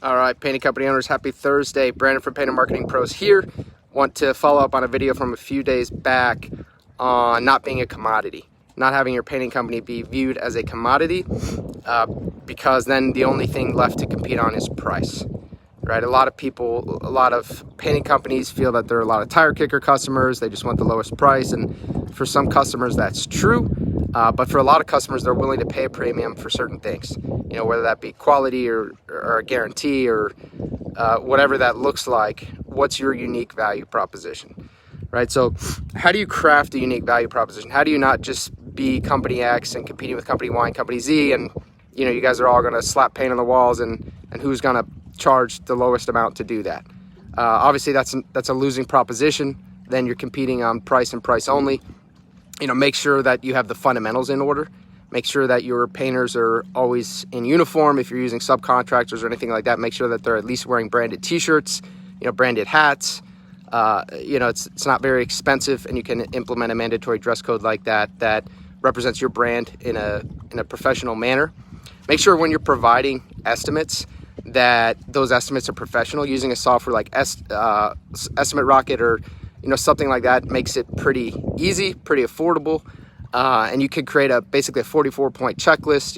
All right, painting company owners, happy Thursday. Brandon from Painter Marketing Pros here. Want to follow up on a video from a few days back on not being a commodity, not having your painting company be viewed as a commodity, because then the only thing left to compete on is price, right? A lot of painting companies feel that there are a lot of tire kicker customers. They just want the lowest price, and for some customers that's true. But for a lot of customers, they're willing to pay a premium for certain things, whether that be quality or a guarantee or whatever that looks like. What's your unique value proposition, right? So how do you craft a unique value proposition? How do you not just be company X and competing with company Y and company Z, and you guys are all going to slap paint on the walls, and who's going to charge the lowest amount to do that? Obviously, that's a losing proposition. Then you're competing on price and price only. Make sure that you have the fundamentals in order. Make sure that your painters are always in uniform. If you're using subcontractors or anything like that, make sure that they're at least wearing branded t-shirts, branded hats. It's not very expensive, and you can implement a mandatory dress code like that represents your brand in a professional manner. Make sure when you're providing estimates that those estimates are professional. Using a software like Estimate Rocket or something like that makes it pretty easy, pretty affordable, and you could create basically a 44-point checklist.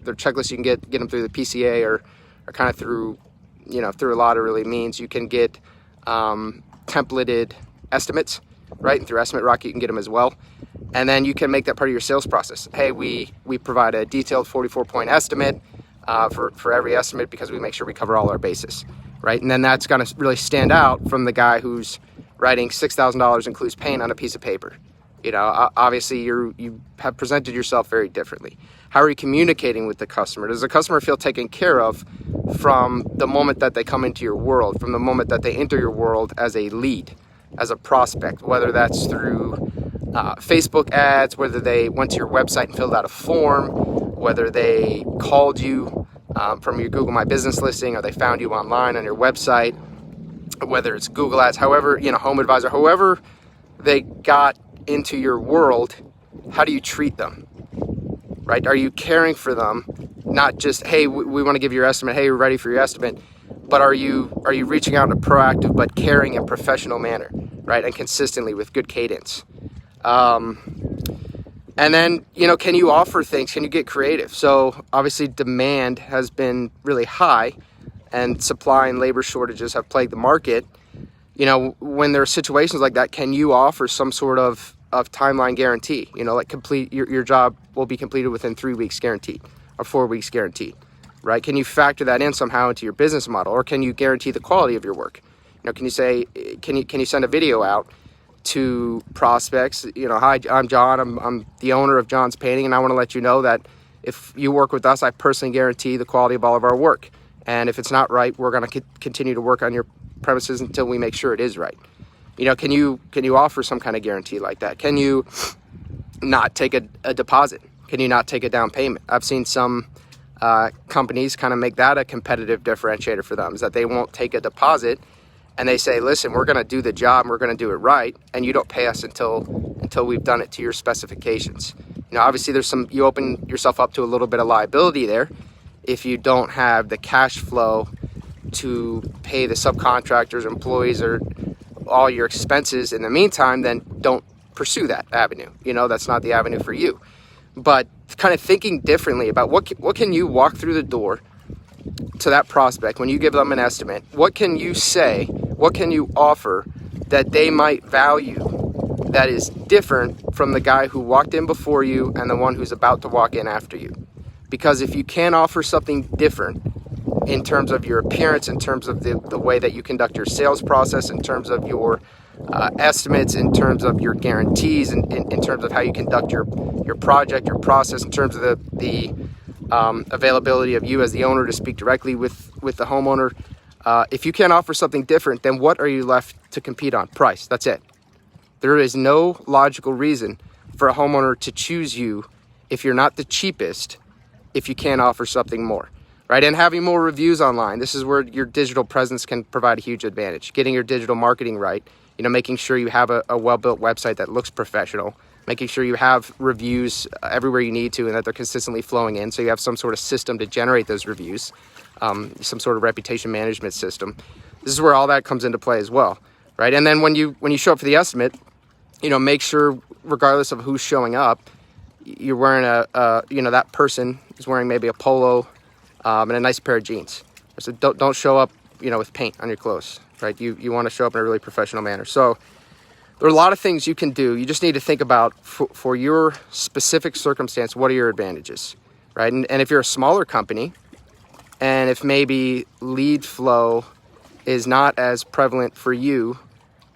They're checklists you can get them through the PCA or kind of through a lot of really means. You can get templated estimates, right? And through Estimate Rocket you can get them as well, and then you can make that part of your sales process. Hey, we provide a detailed 44-point estimate for every estimate because we make sure we cover all our bases, right? And then that's going to really stand out from the guy who's writing $6,000 includes paint on a piece of paper. Obviously you have presented yourself very differently. How are you communicating with the customer? Does the customer feel taken care of from the moment that they come into your world, from the moment that they enter your world as a lead, as a prospect, whether that's through Facebook ads, whether they went to your website and filled out a form, whether they called you from your Google My Business listing, or they found you online on your website, whether it's Google ads, however, Home Advisor, however they got into your world. How do you treat them, right? Are you caring for them? Not just, hey, we want to give you your estimate. Hey, you're ready for your estimate. But are you reaching out in a proactive but caring and professional manner, right? And consistently with good cadence. And then, can you offer things? Can you get creative? So obviously demand has been really high, and supply and labor shortages have plagued the market. When there are situations like that, can you offer some sort of timeline guarantee? Like complete your job will be completed within 3 weeks guaranteed, or 4 weeks guaranteed, right? Can you factor that in somehow into your business model, or can you guarantee the quality of your work? Can you say, can you send a video out to prospects? Hi, I'm John. I'm the owner of John's Painting, and I want to let you know that if you work with us, I personally guarantee the quality of all of our work. And if it's not right, we're going to continue to work on your premises until we make sure it is right. Can you offer some kind of guarantee like that? Can you not take a deposit? Can you not take a down payment? I've seen some companies kind of make that a competitive differentiator for them, is that they won't take a deposit, and they say, listen, we're going to do the job and we're going to do it right, and you don't pay us until we've done it to your specifications. Obviously you open yourself up to a little bit of liability there. If you don't have the cash flow to pay the subcontractors, employees, or all your expenses in the meantime, then don't pursue that avenue. That's not the avenue for you. But kind of thinking differently about what can you walk through the door to that prospect when you give them an estimate? What can you say? What can you offer that they might value that is different from the guy who walked in before you and the one who's about to walk in after you? Because if you can offer something different in terms of your appearance, in terms of the way that you conduct your sales process, in terms of your estimates, in terms of your guarantees, in terms of how you conduct your project, your process, in terms of the availability of you as the owner to speak directly with the homeowner, if you can't offer something different, then what are you left to compete on? Price. That's it. There is no logical reason for a homeowner to choose you if you're not the cheapest, if you can't offer something more, right? And having more reviews online, this is where your digital presence can provide a huge advantage. Getting your digital marketing right, making sure you have a well-built website that looks professional, making sure you have reviews everywhere you need to and that they're consistently flowing in, so you have some sort of system to generate those reviews. some sort of reputation management system. This is where all that comes into play as well, right? And then when you show up for the estimate, make sure, regardless of who's showing up, you're wearing that person is wearing maybe a polo and a nice pair of jeans. So don't show up, with paint on your clothes, right? You want to show up in a really professional manner. So there are a lot of things you can do. You just need to think about for your specific circumstance, what are your advantages, right? And if you're a smaller company, and if maybe lead flow is not as prevalent for you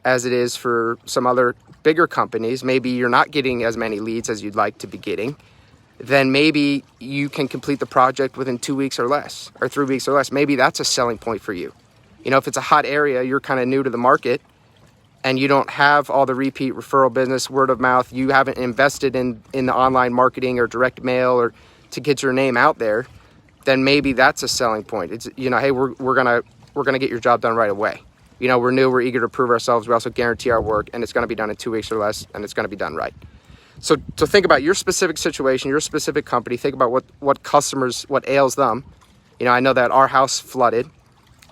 as it is for some other bigger companies, maybe you're not getting as many leads as you'd like to be getting, then maybe you can complete the project within 2 weeks or less, or 3 weeks or less. Maybe that's a selling point for you. If it's a hot area, you're kind of new to the market, and you don't have all the repeat referral business, word of mouth, you haven't invested in the online marketing or direct mail or to get your name out there, then maybe that's a selling point. It's, hey, we're gonna get your job done right away. We're new, we're eager to prove ourselves. We also guarantee our work, and it's gonna be done in 2 weeks or less, and it's gonna be done right. So think about your specific situation, your specific company. Think about what customers, what ails them. I know that our house flooded,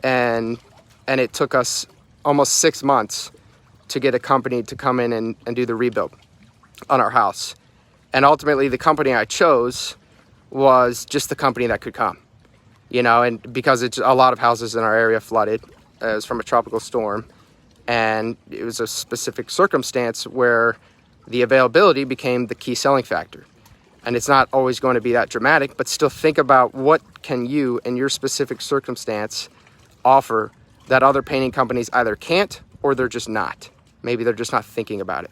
and it took us almost 6 months to get a company to come in and do the rebuild on our house. And ultimately, the company I chose was just the company that could come. And because it's a lot of houses in our area flooded, it was from a tropical storm, and it was a specific circumstance where the availability became the key selling factor. And it's not always going to be that dramatic, but still think about what can you, in your specific circumstance, offer that other painting companies either can't or they're just not. Maybe they're just not thinking about it.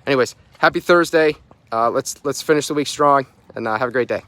Anyways, happy Thursday. Let's finish the week strong, and have a great day.